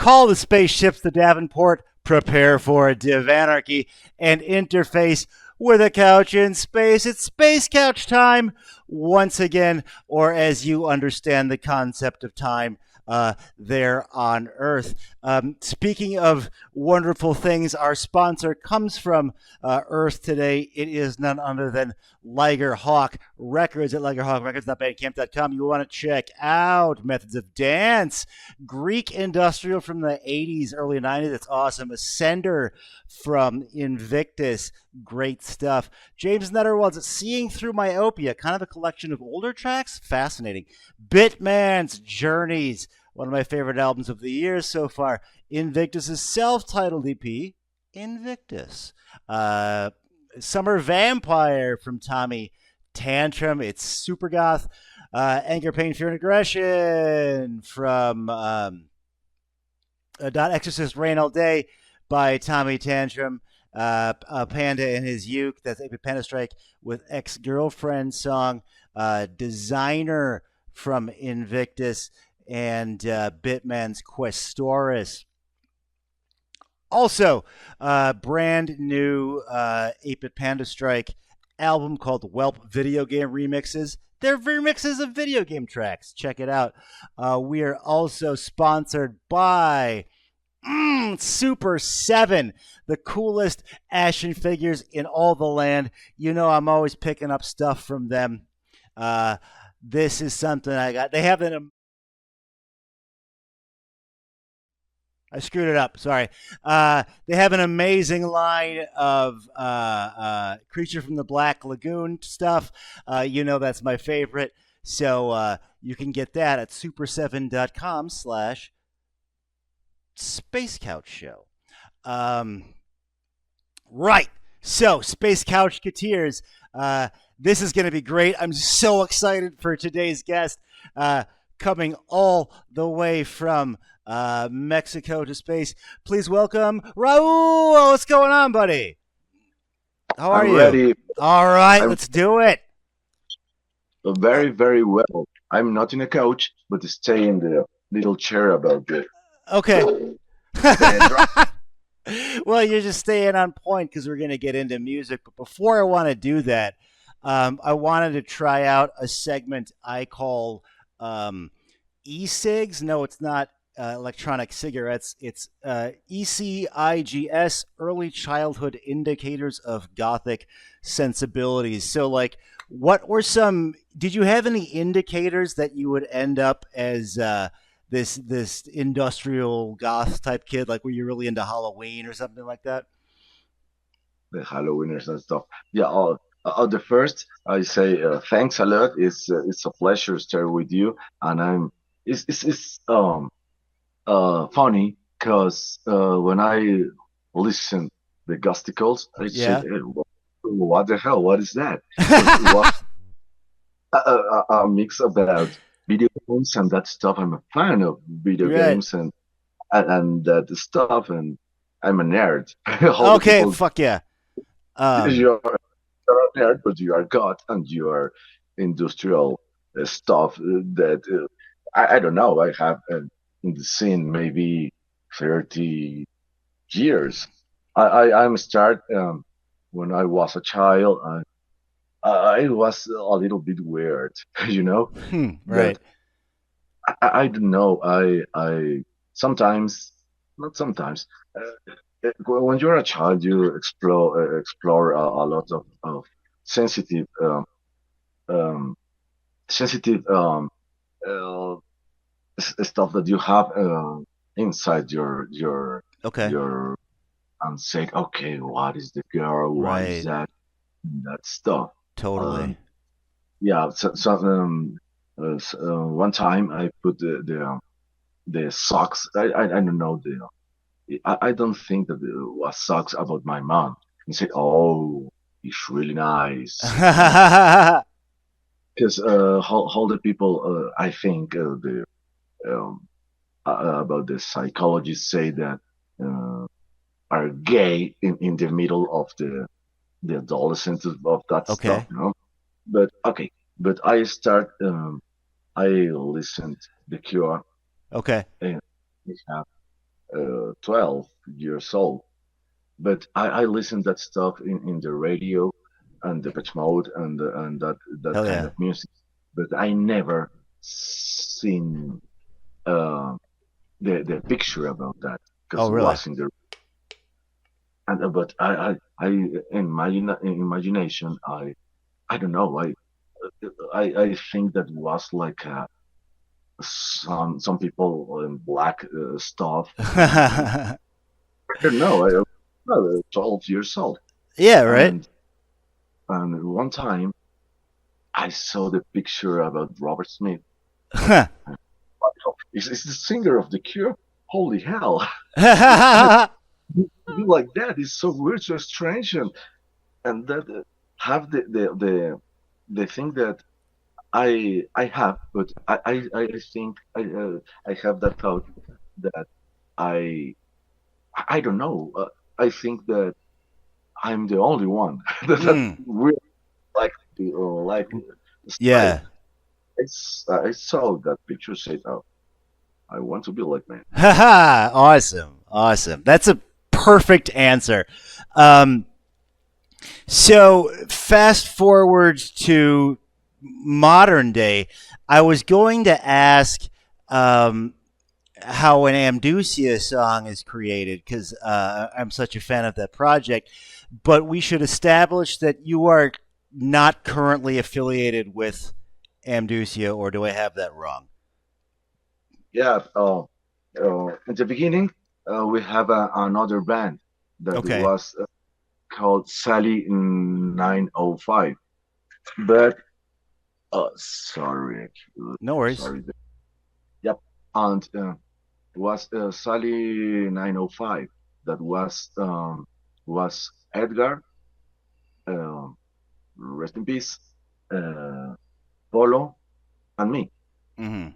Call the spaceships to Davenport, prepare for a divanarchy, and interface with a couch in space. It's Space Couch time once again, or as you understand the concept of time, there on Earth. Speaking of wonderful things, our sponsor comes from Earth today. It is none other than Liger Hawk Records at ligerhawkrecords.bandcamp.com. You want to check out Methods of Dance, Greek industrial from the 80s, early 90s. It's awesome. Ascender from Invictus. Great stuff. James Netterwald's Seeing Through Myopia, kind of a collection of older tracks. Fascinating. Bitman's Journeys, one of my favorite albums of the year so far. Invictus' self-titled EP, Invictus. Summer Vampire from Tommy Tantrum. It's super goth. Anger, Pain, Fear, and Aggression from Dot Exorcist Rain All Day by Tommy Tantrum. Panda and His Uke. That's Ape Panda Strike with Ex-Girlfriend song. Designer from Invictus and Bitman's Questoris. Also, brand new 8-Bit Panda Strike album called Whelp Video Game Remixes. They're remixes of video game tracks. Check it out. We are also sponsored by Super 7, the coolest action figures in all the land. You know I'm always picking up stuff from them. This is something I got. They have I screwed it up. Sorry. They have an amazing line of Creature from the Black Lagoon stuff. You know that's my favorite. So you can get that at super7.com/Space Couch Show. Right. So, Space Couch Couture. This is going to be great. I'm so excited for today's guest. Coming all the way from Mexico to space. Please welcome Raúl. What's going on, buddy? How are you? Ready. All right, let's do it. Very, very well. I'm not in a couch, but stay in the little chair about it. Okay. Well, you're just staying on point because we're going to get into music. But before I want to do that, I wanted to try out a segment I call e-cigs. No, it's not electronic cigarettes. It's ECIGS, Early Childhood Indicators of Gothic Sensibilities. So, like, what were some? Did you have any indicators that you would end up as this industrial goth type kid? Like, were you really into Halloween or something like that? The Halloweeners and stuff. Yeah. The first, I say thanks a lot. It's a pleasure to stay with you, and it's funny because when I listen the Gusticles, I Yeah. said, hey, what the hell? What is that? It was a mix about video games and that stuff. I'm a fan of video Right. games and that stuff, and I'm a nerd. All the Okay. people, Fuck yeah. Um, you're a nerd, but you are God and you are industrial stuff that I don't know. I have in the scene maybe 30 years. I'm start when I was a child. I was a little bit weird, you know, but right. I don't know. I sometimes, not sometimes. When you're a child, you explore a lot of sensitive um, sensitive uh, stuff that you have inside Okay. your and say, okay, what is the girl? What is Right. that stuff? Totally. Um, yeah. One time I put the socks. I don't know I don't think that it was socks about my mom. And said, oh, it's really nice. Because all the people, I think um, about the psychologists say that uh, are gay in the middle of the adolescence of that stuff, Okay. you know. But okay, but I listened The Cure, Okay. and they have 12 years old. But I listened that stuff in the radio and the pitch mode and that Hell kind yeah. of music. But I never seen uh, the picture about that because Oh, it really? was in the and but I in imagination I don't know I think that was like some people in black stuff and I don't know I was 12 years old Yeah, right? and one time I saw the picture about Robert Smith. Is the singer of The Cure? Holy hell! You like that is so weird, so strange, and that have the thing that I have, but I think I have that thought that I I don't know. I think that I'm the only one that Mm, really like the style. yeah. I saw that picture, said, "Oh, I want to be like man." Haha, awesome. Awesome. That's a perfect answer. Um, so fast forward to modern day, I was going to ask um, how an Amduscia song is created because I'm such a fan of that project. But we should establish that you are not currently affiliated with Amduscia, or do I have that wrong? Yeah. In the beginning, we have another band that Okay, was called Sally 905. But sorry, no worries. sorry. Yep, and it was Sally 905. That was Edgar, um, rest in peace, uh, Polo, and me. Hmm.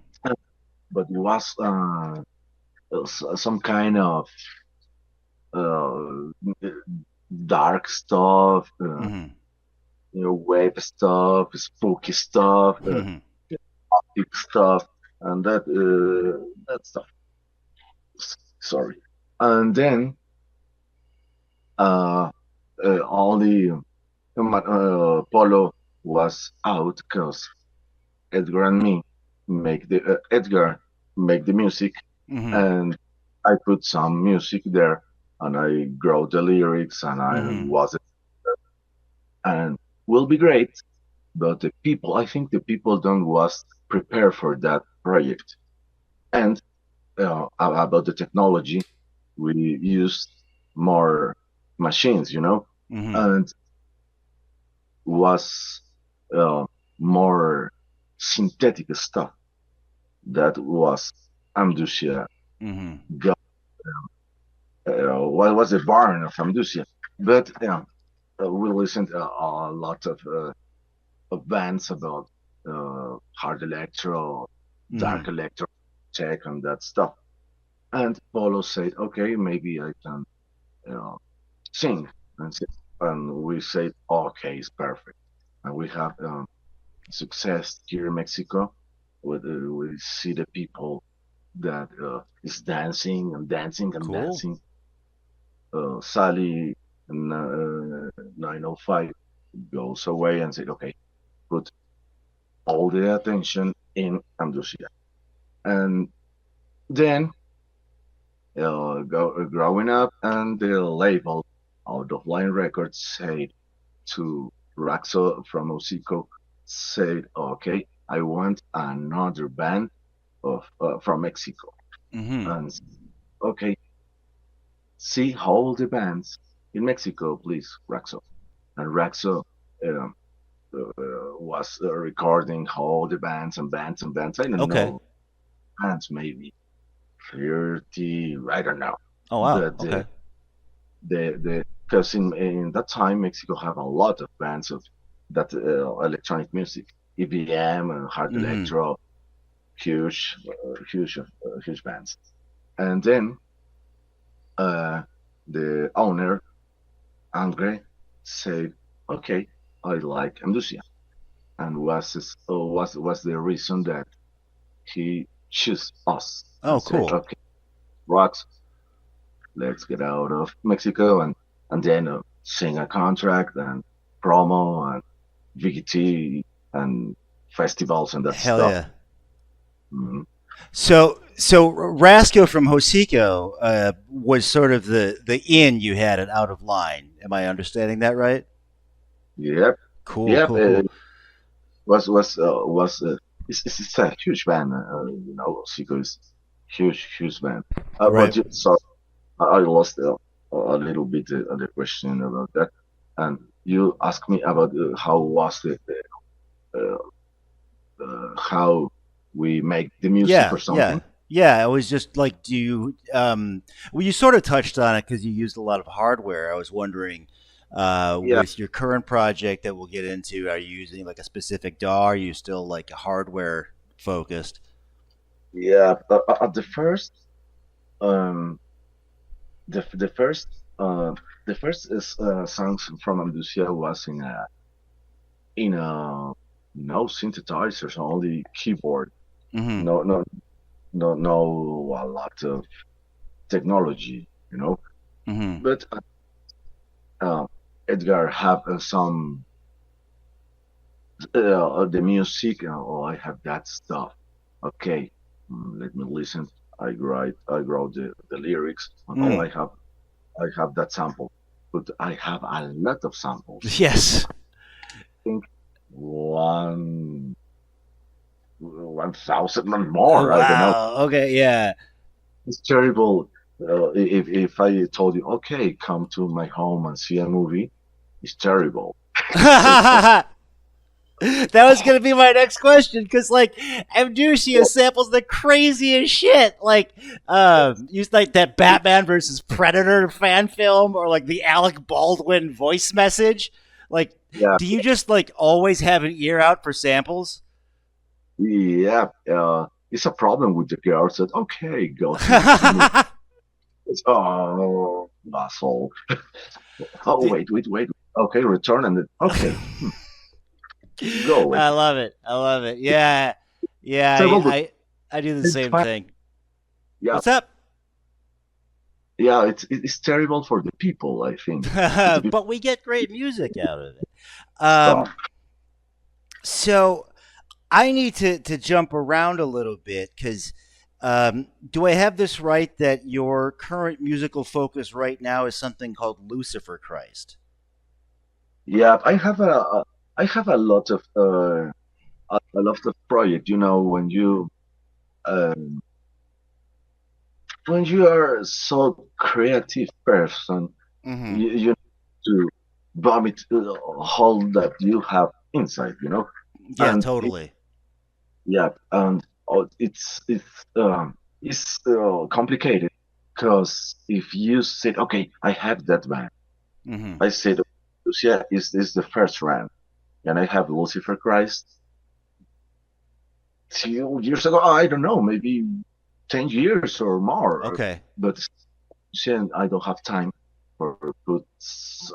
But it was some kind of uh, dark stuff, Hmm. web stuff, spooky stuff, Hmm. big stuff, and that stuff. Sorry. And then uh, all the Polo was out because Edgar and me make the Edgar make the music, Hmm. and I put some music there, and I wrote the lyrics, and I Hmm. was and will be great. But I think the people don't was prepared for that project. And about the technology, we used more machines, Hmm. and was more synthetic stuff that was Amduscia. Hmm. Got, what was the barn of Amduscia? But we listened a lot of bands about hard electro, dark Hmm. electro, tech, and that stuff. And Polo said, "Okay, maybe I can uh, sing." And we said, "Okay, it's perfect." And we have success here in Mexico. We see the people that is dancing and dancing and Cool. dancing. Sally 905 goes away and said, "Okay, put all the attention in Amduscia." And then growing up, and the label Out of Line Records said to Raxo from Musico, said, "Okay, I want another band of from Mexico." Hmm. And okay, see all the bands in Mexico, please, Raxo. And Raxo um, was recording all the bands and bands and bands. I don't Okay. know, bands maybe 30, I don't know. Oh wow. But Okay. the because in that time Mexico have a lot of bands of that electronic music, EBM and hard Hmm. electro, huge bands. And then uh, the owner Andre said, "Okay, I like Amduscia," and was the reason that he chose us Oh, and said, cool. "Okay, rocks." let's get out of Mexico and then sing a contract and promo and VT and festivals and that Hell stuff. yeah. Mhm. So Rasco from Hocico was sort of the in you had it out of line. Am I understanding that right? Yep, Cool, yep. cool, cool. Was it's a huge band. Sico is huge band. Right. So I lost a little bit the question about that, and you asked me about how was how we make the music Yeah, or something. yeah, yeah. It was just like, do you? Well, you sort of touched on it because you used a lot of hardware. I was wondering, Yeah, with your current project that we'll get into, are you using like a specific DAW? Are you still like hardware focused? yeah. At the first, um, the first, uh, the first is songs from Amduscia was in a no synthesizers, only keyboard. Mm-hmm. No, a lot of technology, Mm-hmm. But uh, Edgar have some the music. Oh, I have that stuff. Okay, let me listen. I wrote the lyrics, and oh, Mm. I have that sample, but I have a lot of samples. Yes. I think one 1,000 and more. I don't know. Wow. Okay. Yeah. It's terrible. If I told you, okay, come to my home and see a movie, it's terrible. Say, oh, That was gonna be my next question because like Amduscia samples the craziest shit. Like use like that Batman versus Predator fan film or like the Alec Baldwin voice message. Like, yeah, do you just like always have an ear out for samples? yeah. It's a problem with the girls that, okay, go to the movie. It's, oh, asshole. Oh, Do- wait. Okay, return and then, okay, go away. I love it. I love it. Yeah. Yeah, Terrible, but I do the it's same fine. thing. Yeah, What's up? yeah. It's terrible for the people. I think because the people But we get great music out of it. stuff. So I need to jump around a little bit because do I have this right that your current musical focus right now is something called Lucifer Christ? Yeah, I have a lot of a lot of project. Um, when you are so creative person, Mm-hmm. you need to vomit all that you have inside. Yeah, And totally. yeah, and it's complicated because if you said, okay, I have that band, Mm-hmm. I said, yeah, is the first round, and I have Lucifer Christ 2 years ago. I don't know, maybe 10 years or more, Okay. but since I don't have time for put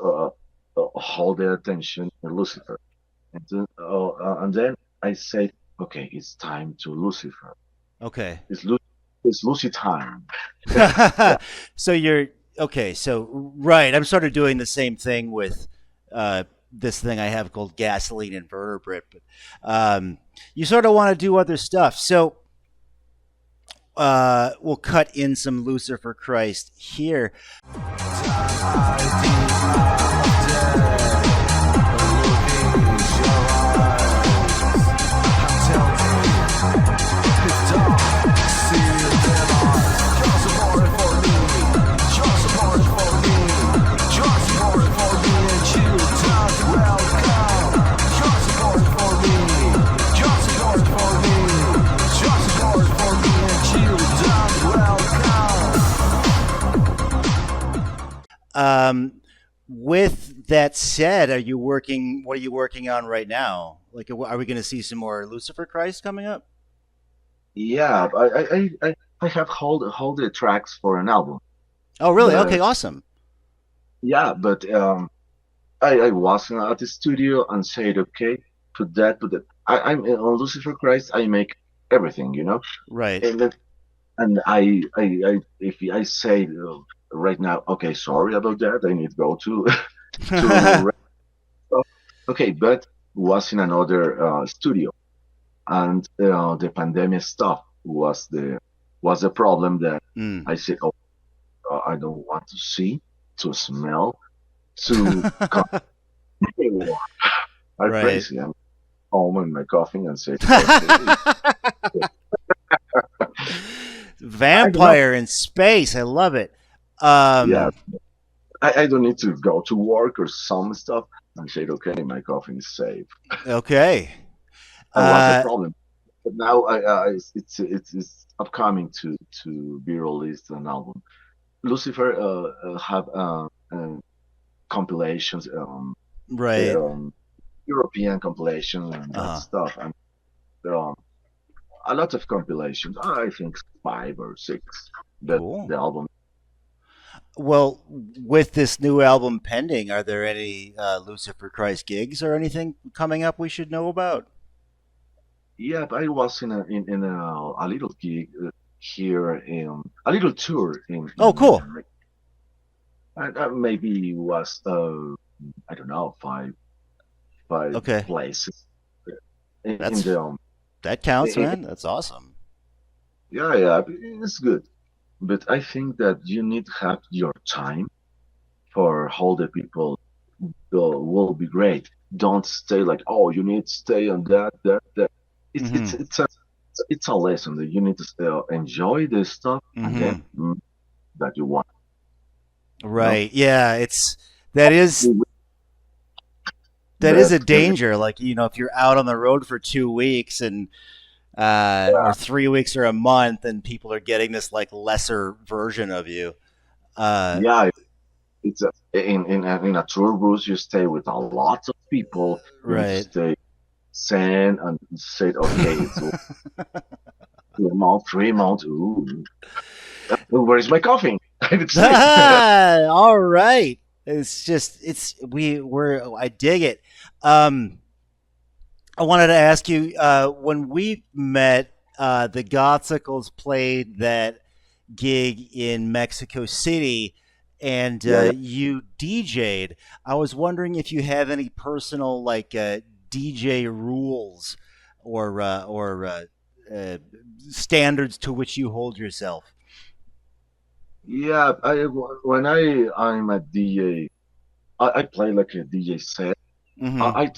uh, all the attention in Lucifer, and then I said, okay, it's time to Lucifer. Okay. It's Lu- it's Lucy time. Yeah, So you're okay. So right, I'm sort of doing the same thing with this thing I have called gasoline invertebrate, but you sort of want to do other stuff. So we'll cut in some Lucifer Christ here. Um, with that said, are you working? What are you working on right now? Like, are we going to see some more Lucifer Christ coming up? yeah. I have hold the tracks for an album, Oh, really? Okay, but awesome. yeah, but I was at the studio and said, okay, put that. I'm on Lucifer Christ. I make everything, Right. and then, and I if I say right now. Okay, sorry about that. I need to go to to okay, but was in another studio, and the pandemic stuff was the problem that Mm. I said, oh, I don't want to see, to smell, to come. I'm Right. crazy. I'm home and my coughing and said, okay, I don't know. Vampire in space. I love it. Yeah, Um, I don't need to go to work or some stuff. I said, okay, my coughing is safe. okay. That was the Uh, problem. But now it's upcoming to be released an album. Lucifer have compilations, right. um, European compilations and that Uh, stuff, and um, a lot of compilations. I think five or six. That cool. the album. Well, with this new album pending, are there any Lucifer Christ gigs or anything coming up we should know about? Yeah, but I was in a little gig here in a little tour Oh, in cool. maybe was I don't know five Okay. places in That's the that counts, in, man. That's awesome. yeah, it's good. But I think that you need to have your time for all the people will be great. Don't stay like, oh, you need to stay on that. It's it's Mhm. it's a it's a lesson that you need to enjoy this stuff and then Mhm. that you want. You know, Right. Yeah, it's that is that is that a can danger. Like, if you're out on the road for 2 weeks and or 3 weeks or a month, and people are getting this like lesser version of you. Uh, yeah, it's in a tour bus you stay with a lot of people. You need to right. stay sane and say, okay, it's 2 months, 3 months. Ooh, where's my coughing? I would say. All right. It's just I dig it. Um, I wanted to ask you when we met. The Gothsicles played that gig in Mexico City, and Yeah, yeah. you DJ'd. I was wondering if you have any personal like DJ rules or uh, standards to which you hold yourself. Yeah, when I'm a DJ, I play like a DJ set. Mm-hmm. I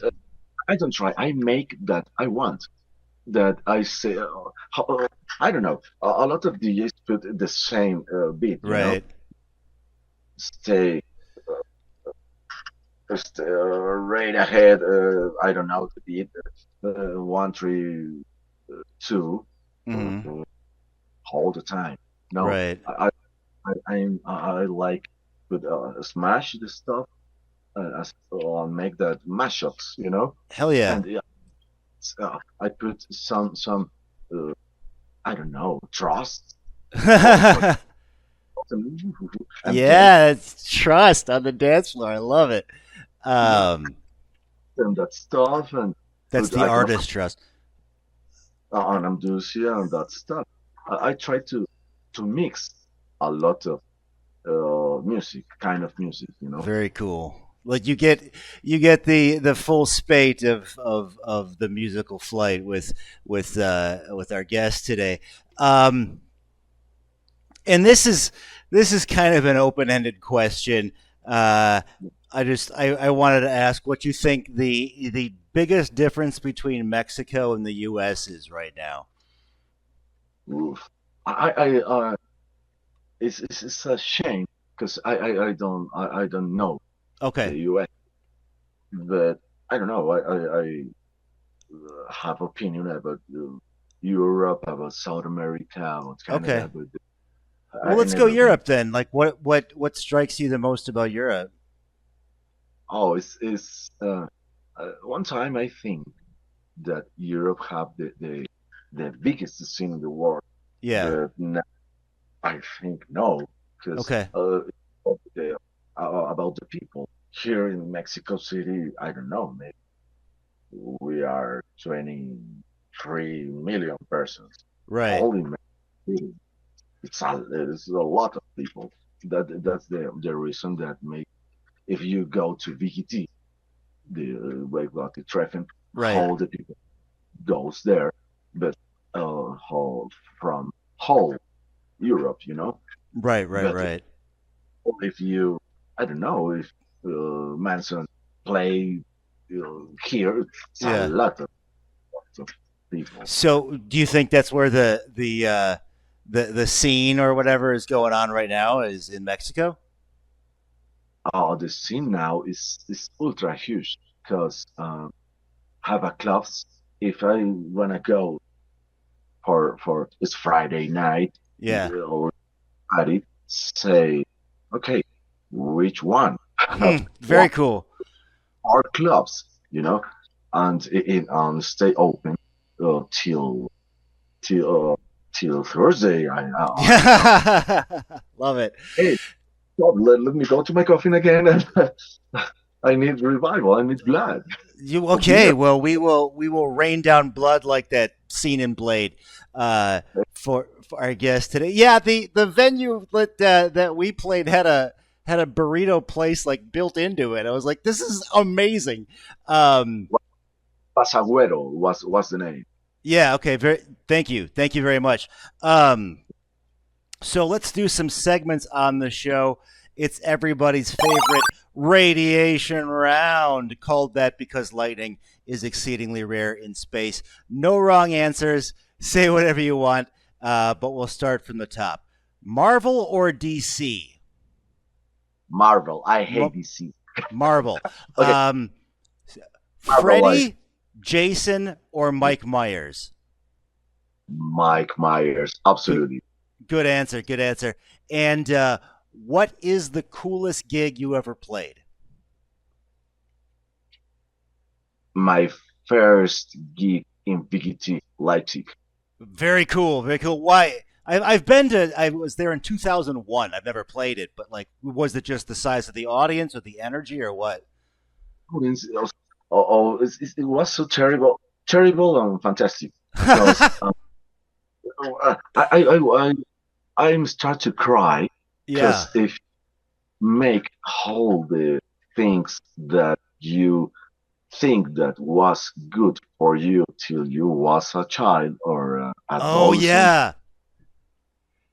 I don't try. I make that I want. That I say. I don't know. A lot of DJs put the same beat. Right. Stay just right ahead. I don't know the beat. 1, 3, 2, Mm-hmm. all the time. No, Right. I like to smash the stuff make that mashups, Hell yeah. and yeah, I put some uh, I don't know trust for and then Yeah, it's trust on the dance floor. I love it. yeah, Um, and that stuff and that's put the I don't know artist trust. on Amduscia and that stuff. I try to mix a lot of music, kind of music. Very cool. Like you get the full spate of the musical flight with our guest today. Um, and this is kind of an open ended question. Uh, I wanted to ask what you think the biggest difference between Mexico and the U.S. is right now. Oof. It's a shame because I don't know the Okay. US, but I don't know. I have opinion about Europe, about South America, about Okay. Canada, but Well, I let's go never been. Europe then. Like, what strikes you the most about Europe? Oh, it's one time I think that Europe have the biggest scene in the world, Yeah. but now I think no, because Okay. of about the people here in Mexico City. I don't know, maybe we are 23 million persons. Right. Holy man, it's a lot of people. That's the reason that make if you go to VGT, the Wegwati Treffen, Right. how the people goes there, but how from whole Europe, Right. Right. But Right. if you, I don't know, if Manson play here, it's a Yeah. lot of people. So, do you think that's where the scene or whatever is going on right now is in Mexico? The scene now is ultra huge because have a clubs. If I wanna go for it's Friday night Yeah. or party, say, okay, which one? Hmm. Very What cool. are clubs? And stay open till till uh, till Thursday. I don't know. Love it. Hey, God, let me go to my coffin again. And I need revival. I need blood. You Oh, okay? beer. Well, we will rain down blood like that scene in Blade, uh, for our guest today. Yeah, the venue that we played had a burrito place like built into it. I was like, this is amazing. Um, Pasagüero was the name. yeah. Okay. Thank you. Thank you very much. So let's do some segments on the show. It's everybody's favorite radiation round, called that because lightning is exceedingly rare in space. No wrong answers. Say whatever you want, but we'll start from the top. Marvel or DC? Marvel. I hate Mo- DC. Marvel. Okay, Um, Marvel. Why? Freddy, Jason, or Mike Myers? Mike Myers. Good, Absolutely. good answer. Good answer. And what is the coolest gig you ever played? My first gig in VGT Leipzig. Very cool. Very cool. Why? I've been to. I was there in 2001. I've never played it, but like, was it just the size of the audience or the energy or what? It was so terrible, terrible and fantastic because I'm start to cry Yeah. because if make all the things that you think that was good for you till you was a child or Oh adolescent yeah.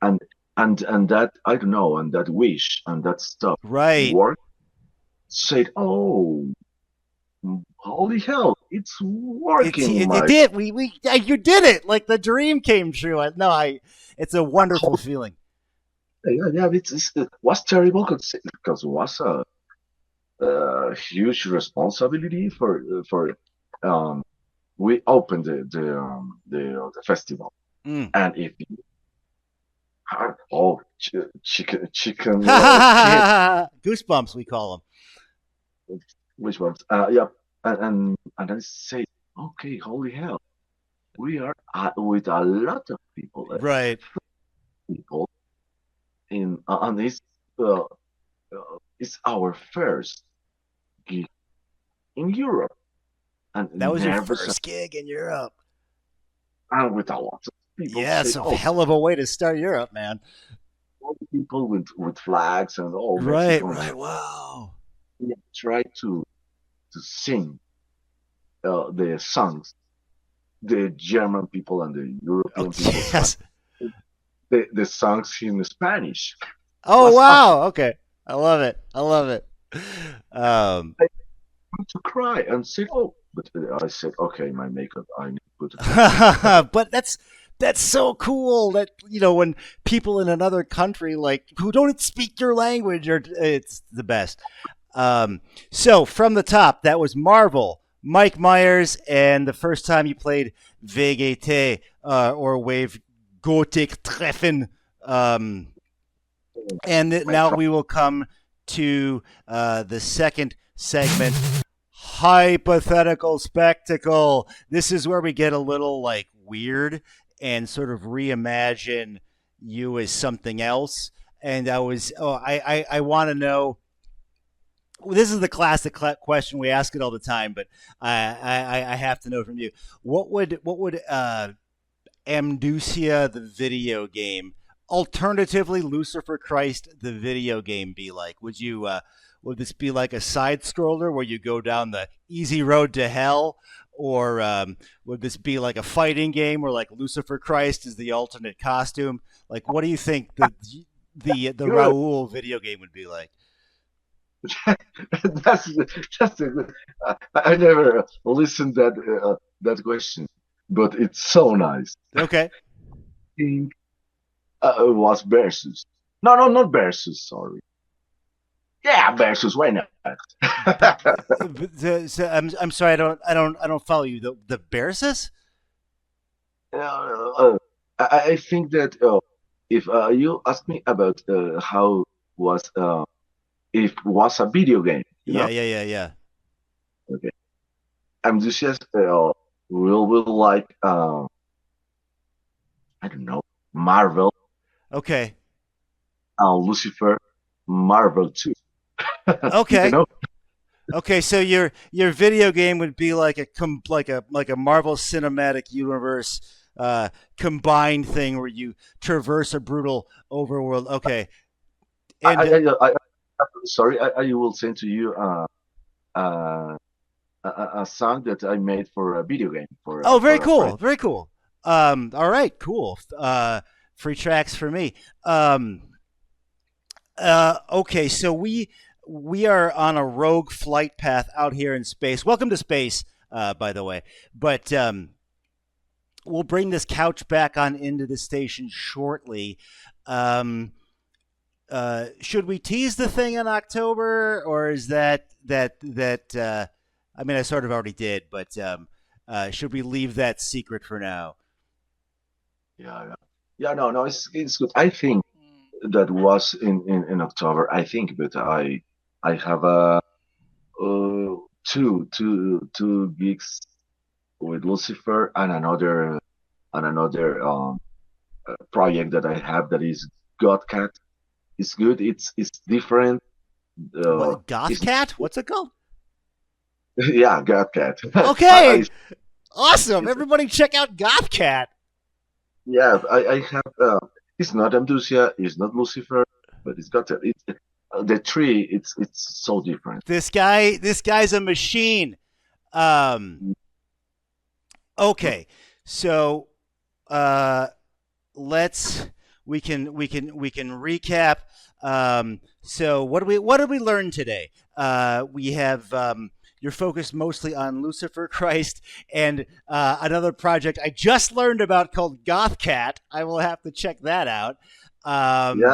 and and that I don't know and that wish and that stuff Right. work said oh holy hell it's working It my did. We you did it. Like the dream came true. No, I. It's a wonderful feeling. yeah it was terrible because it was a huge responsibility for um we opened the festival Mm. and if you chicken skin Goosebumps, we call which ones yeah and I say okay holy hell we are with a lot of people them. Right. people in and it's our first gig in Europe and That was your never first gig in Europe. and with a lot of people Yeah, say it's a oh hell of a way to start Europe, man. all the people with flags and all Right, Mexico right. Wow. try to sing the songs the German people and the European Okay. people try Yes. the songs in Spanish Oh was awesome. wow. Okay. I love it. I love it. Um, I want to cry and say, "Oh," but I said, "Okay, my makeup, I need to put it on." but that's so cool that when people in another country like who don't speak your language are it's the best. So from the top, that was Marvel, Mike Myers, and the first time you played VGT or Wave Gothic Treffen. Um, and My now pro- we will come to the second segment, hypothetical spectacle. This is where we get a little like weird and sort of reimagine you as something else. And I want to know. This is the classic question. We ask it all the time, but I have to know from you. What would Amduscia the video game alternatively Lucifer Christ the video game be like? Would this be like a side scroller where you go down the easy road to hell, or would this be like a fighting game where like Lucifer Christ is the alternate costume? Like, what do you think the Good. Raúl video game would be like? that's that's a good. I never listened that question, but it's so nice. Okay. I think it was versus. No, no, not versus. Sorry. Yeah, versus. Why not? I'm sorry, I don't follow you. The Bearsis? uh, I think that if you ask me about how was if was a video game, Yeah, yeah, yeah, yeah. okay, Amduscia will like I don't know, Marvel, Okay. Lucifer, Marvel too. You Okay. know? Okay, so your video game would be like a Marvel Cinematic Universe combined thing where you traverse a brutal overworld. Okay, I, and sorry, I will send to you uh, a song that I made for a video game oh, very for a friend. cool, very cool. All right, cool. Free tracks for me. Um, okay, so we are on a rogue flight path out here in space. Welcome to space, by the way. But we'll bring this couch back on into the station shortly. Um, should we tease the thing in October, or is that? I mean, I sort of already did, but should we leave that secret for now? Yeah, yeah, yeah. No, no, it's good. I think that was in October. I think, but I have two gigs with Lucifer and another project that I have that is Godcat. It's good. It's different. What Goth It's Cat? What's it called? yeah, Godcat. I Okay, awesome. it's, Everybody, check out Goth Cat. yeah, I have. It's not Amduscia. It's not Lucifer, but it's Godcat. It's the tree. It's so different. This guy's a machine. Um, okay, so uh, let's we can recap. So what did we learn today? We have you're focused mostly on Lucifer Christ and another project I just learned about called Goth Cat. I will have to check that out. Yeah, Um, yeah,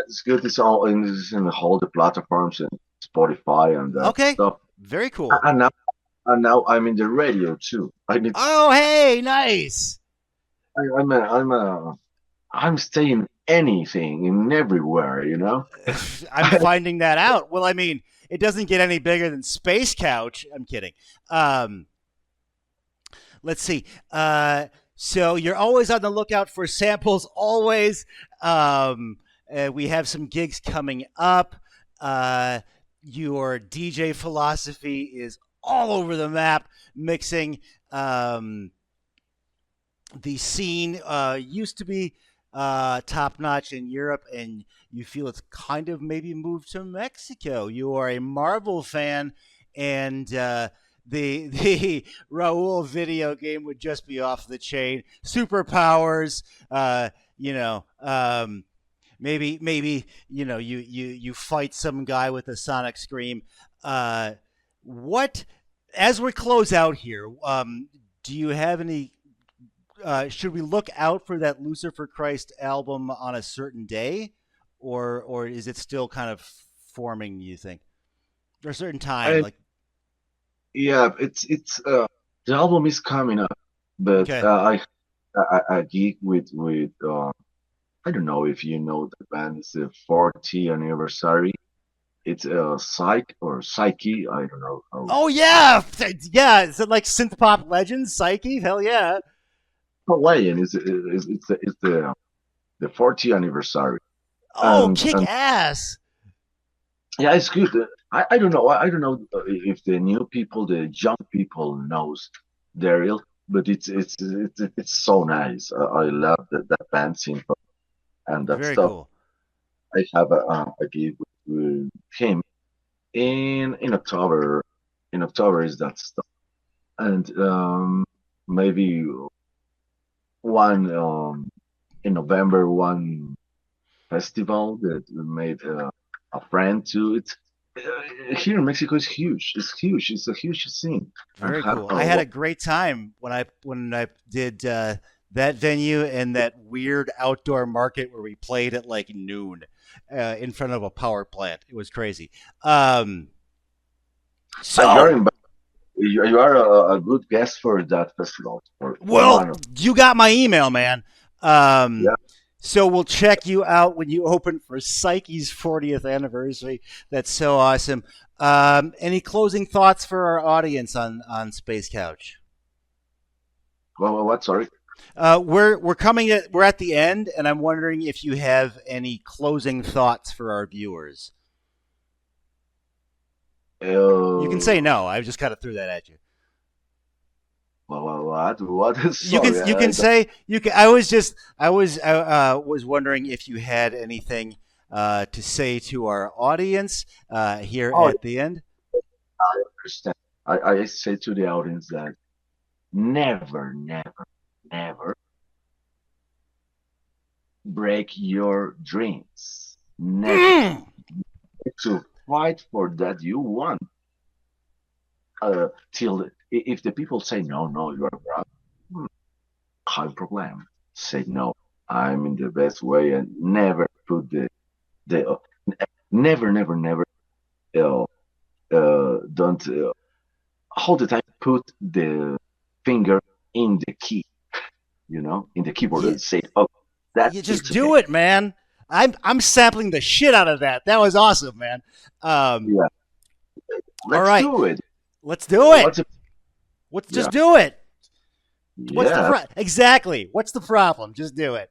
it's good. It's in all the platforms and Spotify and that okay, stuff. very cool. And now I'm in the radio too. I need. Oh, hey, nice. I'm staying anything in everywhere. You know. I'm finding that out. Well, I mean, it doesn't get any bigger than Space Couch. I'm kidding. Um, let's see. So you're always on the lookout for samples. Always. We have some gigs coming up. Your DJ philosophy is all over the map, mixing. The scene used to be top notch in Europe, and you feel it's kind of maybe moved to Mexico. You are a Marvel fan, and the Raul video game would just be off the chain. Superpowers, you know. Maybe you fight some guy with a sonic scream. What as we close out here, do you have any should we look out for that Lucifer Christ album on a certain day, or is it still kind of forming? You think, or a certain time? And Like, yeah, it's the album is coming up, but okay, I gig with I don't know if you know the band. It's the 40th anniversary. It's Psych or Psyche. I don't know how oh yeah, yeah. Is it like synth pop legends, Psyche? Hell yeah. Hawaiian is it's the 40th anniversary, Oh, kick and ass. yeah, it's good. I don't know. I don't know if the new people, the young people, knows Daryl, but it's so nice. I love that band scene. and that Very stuff. cool. I have a gig with him in October. In October is that stuff, and maybe one in November, one festival that made a friend to it. Here in Mexico is huge. It's huge. It's a huge scene. And Very have cool. I had a great time when I did that venue and that weird outdoor market where we played at like noon in front of a power plant. It was crazy. Um, you're so, in, you are a good guest for that festival for well, one of you got my email, man. Um, yeah. so we'll check you out when you open for Psyche's 40th anniversary. That's so awesome. Any closing thoughts for our audience on Space Couch? What? Sorry. We're at the end, and I'm wondering if you have any closing thoughts for our viewers. You can say Uh, no. I just kind of threw that at you. what? What? You can Sorry. you can say you can. I was wondering if you had anything to say to our audience here Oh, at the end. I understand. I say to the audience that never, never, never break your dreams. Never Mm! to fight for that you want. Till if the people say no, no, you are wrong. Hmm, high problem. Say no. I'm in the best way and never put the never, never, never. Uh, don't all the time put the finger in the key. In the keyboard You, and say, "Oh, that you just it's okay." do it, man. I'm sampling the shit out of that. That was awesome, man. Um, Yeah, all let's right, do it. let's do it. What's a Let's yeah, just do it. What's the yeah. exactly? What's the problem? Just do it.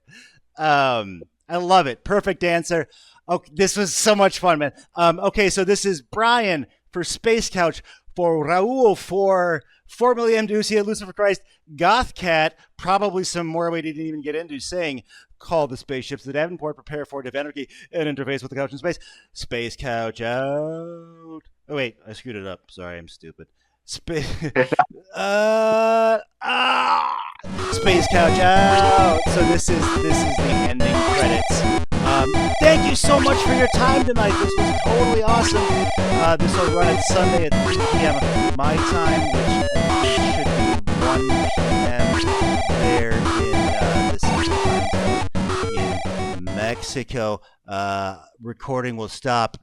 I love it. Perfect answer. Okay, this was so much fun, man. Okay, so this is Brian for Space Couch, for Raúl, for formerly Amduscia, Lucifer Christ, Goth Cat, probably some more we didn't even get into, saying, call the spaceships to Davenport, prepare for Divanarchy, and interface with the couch in space. Space Couch out. Oh, wait, I screwed it up. Sorry, I'm stupid. Space. uh, ah, Space Couch out. So this is the ending credits. Thank you so much for your time tonight. This was totally awesome. This will run at Sunday at 3 p.m. my time, which should be 1 p.m. there in the Central Time Zone in Mexico. Recording will stop